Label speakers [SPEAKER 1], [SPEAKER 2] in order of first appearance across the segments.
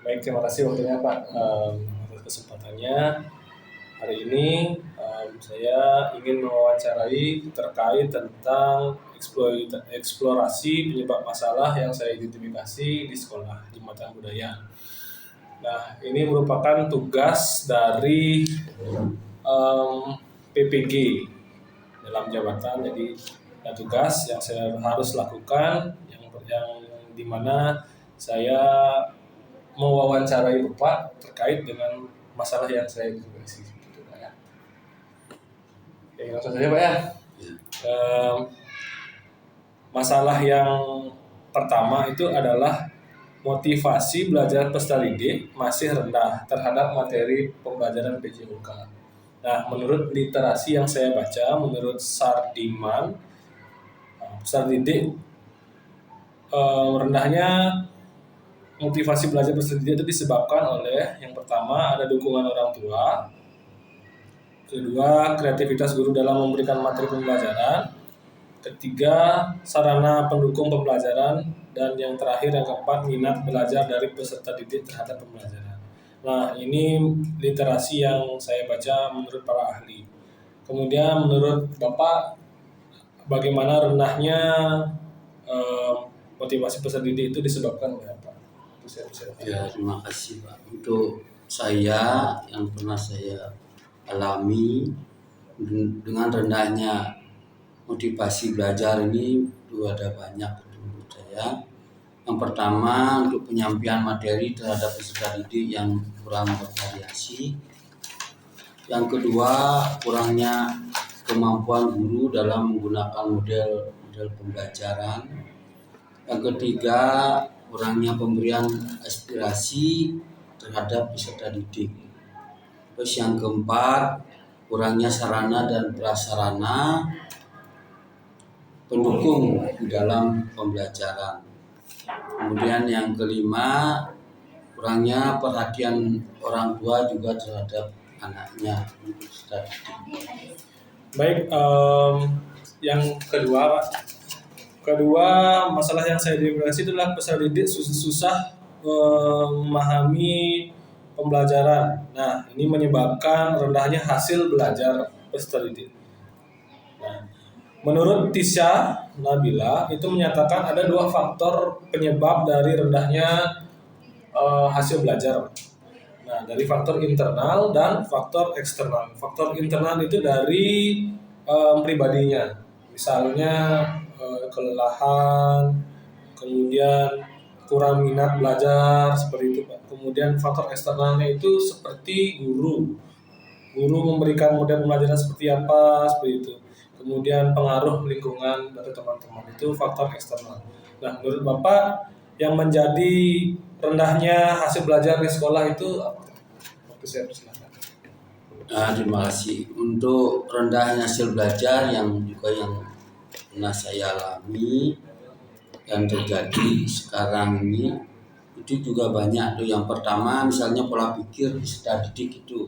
[SPEAKER 1] Baik, terima kasih waktunya Pak atas kesempatannya. Hari ini saya ingin mewawancarai terkait tentang eksplorasi penyebab masalah yang saya identifikasi di sekolah di mata budaya. Nah, ini merupakan tugas dari PPG dalam jabatan. Jadi, tugas yang saya harus lakukan yang dimana saya mewawancarai Bapak terkait dengan masalah yang saya identifikasi. Gitu, Pak ya. Oke, langsung saja Pak ya. Masalah yang pertama itu adalah motivasi belajar peserta didik masih rendah terhadap materi pembelajaran PJOK. Nah, menurut literasi yang saya baca, menurut Sardiman, peserta didik rendahnya motivasi belajar peserta didik itu disebabkan oleh yang pertama ada dukungan orang tua, kedua kreativitas guru dalam memberikan materi pembelajaran, ketiga sarana pendukung pembelajaran, dan yang terakhir yang keempat minat belajar dari peserta didik terhadap pembelajaran. Nah, ini literasi yang saya baca menurut para ahli. Kemudian menurut Bapak, bagaimana rendahnya motivasi peserta didik itu disebabkan oleh apa?
[SPEAKER 2] Ya, terima kasih Pak. Untuk saya yang pernah saya alami dengan rendahnya motivasi belajar ini ada banyak menurut saya. Yang pertama, untuk penyampaian materi terhadap peserta didik yang kurang bervariasi. Yang kedua, kurangnya kemampuan guru dalam menggunakan model pembelajaran. Yang ketiga, kurangnya pemberian aspirasi terhadap peserta didik. Terus yang keempat, kurangnya sarana dan prasarana pendukung di dalam pembelajaran. Kemudian yang kelima, kurangnya perhatian orang tua juga terhadap anaknya.
[SPEAKER 1] Baik, yang kedua Pak. Kedua, masalah yang saya identifikasi adalah peserta didik susah memahami pembelajaran. Nah, ini menyebabkan rendahnya hasil belajar peserta didik. Nah, menurut Tisha Nabila itu menyatakan ada dua faktor penyebab dari rendahnya hasil belajar. Nah, dari faktor internal dan faktor eksternal. Faktor internal itu dari pribadinya, misalnya kelelahan, kemudian kurang minat belajar seperti itu Pak. Kemudian faktor eksternalnya itu seperti guru memberikan model pembelajaran seperti apa, seperti itu. Kemudian pengaruh lingkungan atau teman-teman, itu faktor eksternal. Nah, menurut Bapak yang menjadi rendahnya hasil belajar di sekolah itu apa? Waktu saya persilakan.
[SPEAKER 2] Terima kasih. Untuk rendahnya hasil belajar yang pernah saya alami yang terjadi sekarang ini itu juga banyak tuh. Yang pertama, misalnya pola pikir peserta didik itu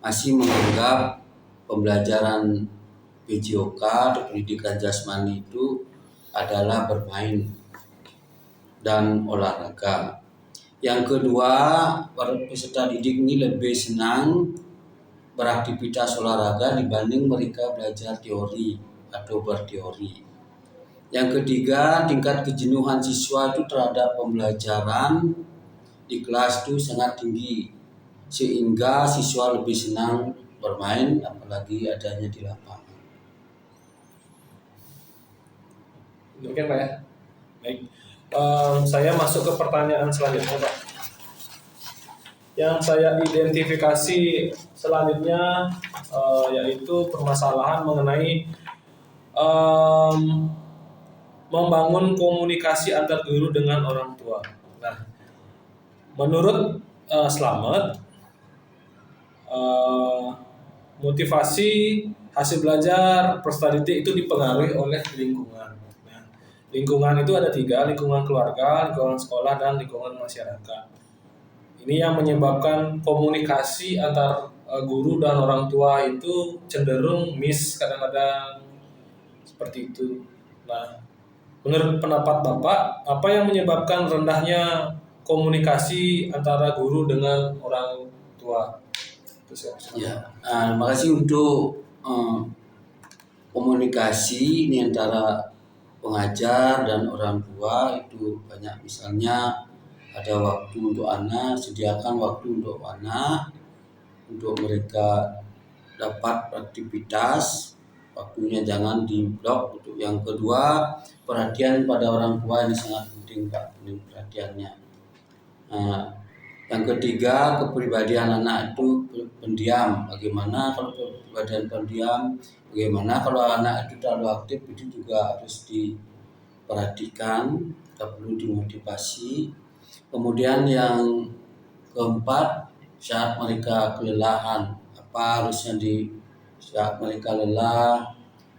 [SPEAKER 2] masih menganggap pembelajaran PJOK atau pendidikan jasmani itu adalah bermain dan olahraga. Yang kedua, para peserta didik ini lebih senang beraktivitas olahraga dibanding mereka belajar teori atau berteori. Yang ketiga, tingkat kejenuhan siswa itu terhadap pembelajaran di kelas itu sangat tinggi, sehingga siswa lebih senang bermain apalagi adanya di lapangan.
[SPEAKER 1] Demikian Pak ya. Baik, saya masuk ke pertanyaan selanjutnya Pak. Yang saya identifikasi selanjutnya yaitu permasalahan mengenai membangun komunikasi antar guru dengan orang tua. Nah, menurut Slamet, motivasi hasil belajar peserta didik itu dipengaruhi oleh lingkungan. Nah, lingkungan itu ada tiga: lingkungan keluarga, lingkungan sekolah, dan lingkungan masyarakat. Ini yang menyebabkan komunikasi antar guru dan orang tua itu cenderung miss kadang-kadang seperti itu. Nah, menurut pendapat Bapak, apa yang menyebabkan rendahnya komunikasi antara guru dengan orang tua. Itu saya bisa.
[SPEAKER 2] Ya, terima kasih untuk komunikasi ini antara pengajar dan orang tua itu banyak. Misalnya ada waktu untuk anak, sediakan waktu untuk anak untuk mereka dapat aktivitas, waktunya jangan diblok. Untuk yang kedua, perhatian pada orang tua ini sangat penting Pak, ini perhatiannya. Nah, yang ketiga, kepribadian anak itu pendiam. Bagaimana kalau kepribadian pendiam? Bagaimana kalau anak itu terlalu aktif? Itu juga harus diperhatikan, kita perlu dimotivasi. Kemudian yang keempat, saat mereka kelelahan, apa harusnya di saat mereka lelah,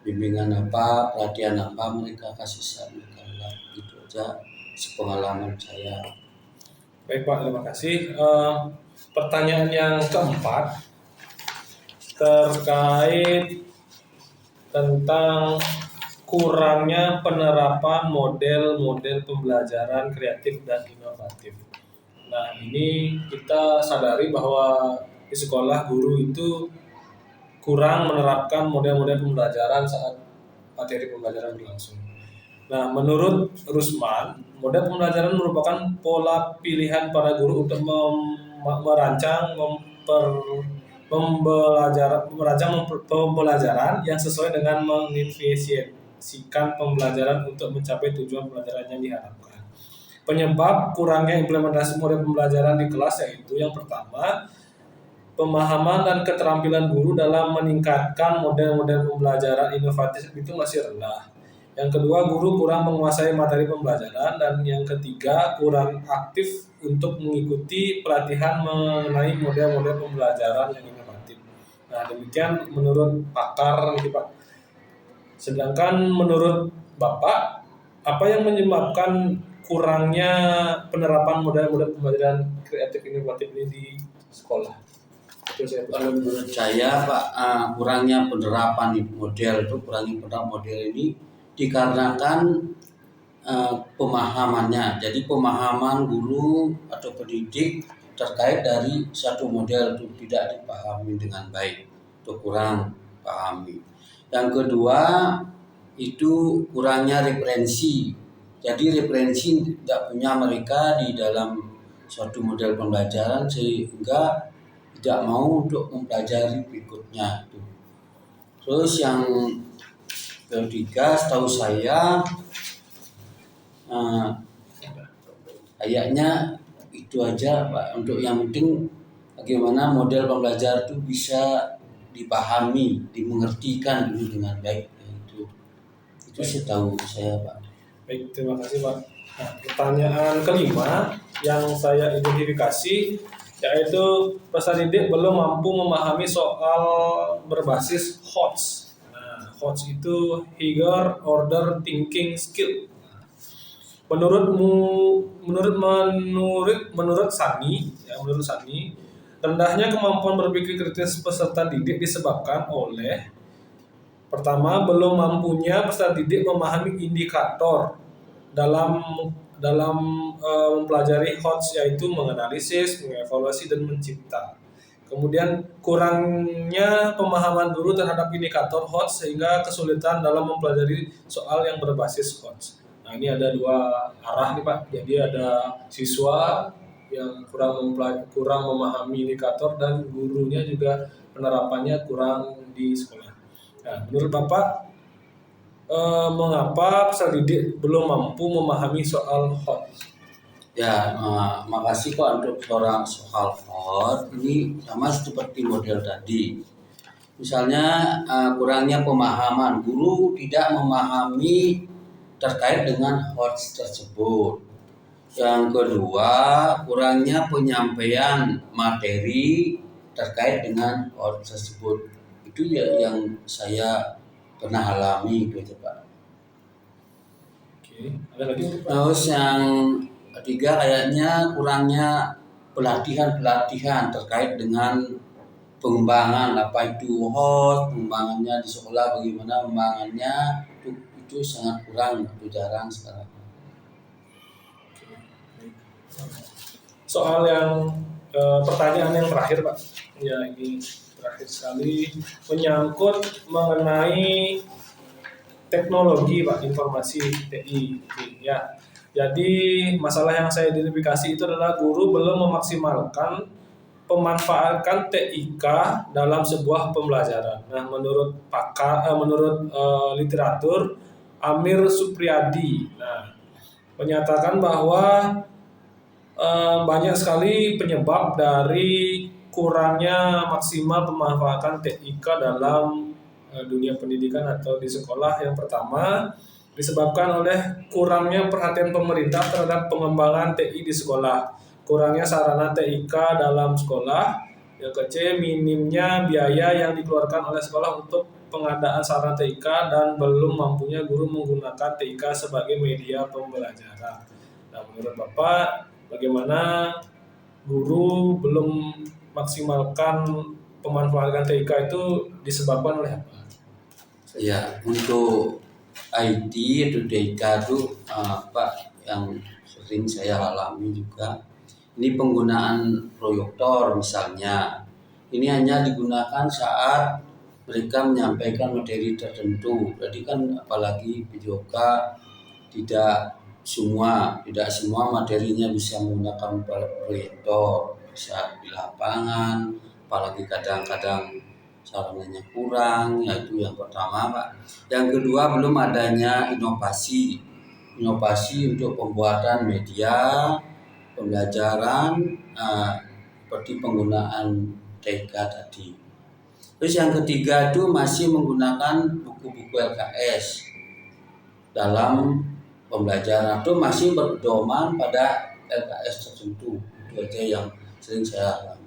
[SPEAKER 2] bimbingan apa, perhatian apa mereka kasih saat mereka lelah. Itu aja sepengalaman saya.
[SPEAKER 1] Baik Pak, terima kasih. Pertanyaan yang keempat terkait tentang kurangnya penerapan model-model pembelajaran kreatif dan inovatif. Nah, ini kita sadari bahwa di sekolah guru itu kurang menerapkan model-model pembelajaran saat materi pembelajaran berlangsung. Nah, menurut Rusman, model pembelajaran merupakan pola pilihan para guru untuk merancang pembelajaran yang sesuai dengan mengefisiensikan pembelajaran untuk mencapai tujuan pembelajaran yang diharapkan. Penyebab kurangnya implementasi model pembelajaran di kelas yaitu yang pertama, pemahaman dan keterampilan guru dalam meningkatkan model-model pembelajaran inovatif itu masih rendah. Yang kedua, guru kurang menguasai materi pembelajaran. Dan yang ketiga, kurang aktif untuk mengikuti pelatihan mengenai model-model pembelajaran yang inovatif. Nah, demikian menurut pakar ini Pak. Sedangkan menurut Bapak, apa yang menyebabkan kurangnya penerapan model-model pembelajaran kreatif inovatif ini di sekolah?
[SPEAKER 2] Kalau menurut saya Pak, kurangnya penerapan model itu, kurangnya penerapan model ini dikarenakan pemahamannya. Jadi pemahaman guru atau pendidik terkait dari satu model itu tidak dipahami dengan baik atau kurang pahami. Yang kedua itu kurangnya referensi. Jadi referensi tidak punya mereka di dalam suatu model pembelajaran sehingga tidak mau untuk mempelajari berikutnya. Terus yang ketiga, setahu saya kayaknya itu aja Pak. Untuk yang penting bagaimana model pembelajaran itu bisa dipahami, dimengertikan dulu dengan baik. Itu setahu saya Pak.
[SPEAKER 1] Baik, terima kasih Pak. Nah, pertanyaan kelima yang saya identifikasi yaitu peserta didik belum mampu memahami soal berbasis HOTS. Nah, HOTS itu Higher Order Thinking Skill. Menurut Sani, rendahnya kemampuan berpikir kritis peserta didik disebabkan oleh pertama, belum mampunya peserta didik memahami indikator dalam mempelajari HOTS, yaitu menganalisis, mengevaluasi, dan mencipta. Kemudian kurangnya pemahaman guru terhadap indikator HOTS sehingga kesulitan dalam mempelajari soal yang berbasis HOTS. Nah, ini ada dua arah nih Pak. Jadi ada siswa yang kurang memahami indikator dan gurunya juga penerapannya kurang di sekolah. Nah, menurut Bapak, mengapa peserta didik belum mampu memahami soal HOTS?
[SPEAKER 2] Ya, makasih Pak untuk soal HOTS. Ini sama seperti model tadi. Misalnya kurangnya pemahaman, guru tidak memahami terkait dengan HOTS tersebut. Yang kedua, kurangnya penyampaian materi terkait dengan HOTS tersebut. Itu ya yang saya pernah alami gitu Pak.
[SPEAKER 1] Oke, ada lagi Pak?
[SPEAKER 2] Terus yang ketiga kayaknya kurangnya pelatihan terkait dengan pengembangan apa itu HOTS, pengembangannya di sekolah bagaimana pengembangannya itu sangat kurang, itu jarang sekarang.
[SPEAKER 1] soal yang pertanyaan yang terakhir Pak. Ya ini terakhir sekali menyangkut mengenai teknologi Pak, informasi TI. Ya. Jadi masalah yang saya identifikasi itu adalah guru belum memaksimalkan pemanfaatkan TIK dalam sebuah pembelajaran. Nah, menurut pakar, menurut literatur Amir Supriyadi, nah, menyatakan bahwa banyak sekali penyebab dari kurangnya maksimal pemanfaatan TIK dalam dunia pendidikan atau di sekolah. Yang pertama disebabkan oleh kurangnya perhatian pemerintah terhadap pengembangan TI di sekolah, kurangnya sarana TIK dalam sekolah, yang ketiga minimnya biaya yang dikeluarkan oleh sekolah untuk pengadaan sarana TIK dan belum mampunya guru menggunakan TIK sebagai media pembelajaran. Nah, menurut Bapak, bagaimana guru belum maksimalkan pemanfaatan TIK itu disebabkan oleh apa?
[SPEAKER 2] Ya, untuk IT atau TIK itu Pak, yang sering saya alami juga. Ini penggunaan proyektor misalnya. Ini hanya digunakan saat mereka menyampaikan materi tertentu. Jadi kan apalagi videoka tidak semua materinya bisa menggunakan proyektor, bisa di lapangan, apalagi kadang-kadang sarannya kurang, yaitu yang pertama Pak. Yang kedua, belum adanya inovasi untuk pembuatan media pembelajaran seperti penggunaan TK tadi. Terus yang ketiga itu masih menggunakan buku-buku LKS dalam pembelajaran, itu masih berpedoman pada LKS tertentu. Itu aja yang sering saya alami.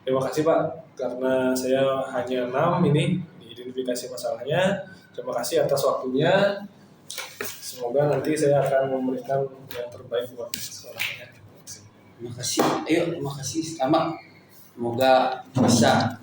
[SPEAKER 1] Terima kasih Pak, karena saya hanya 6 ini diidentifikasi masalahnya. Terima kasih atas waktunya. Semoga nanti saya akan memberikan yang terbaik buat sekolahnya.
[SPEAKER 2] Terima kasih. Terima kasih. Selamat. Semoga bisa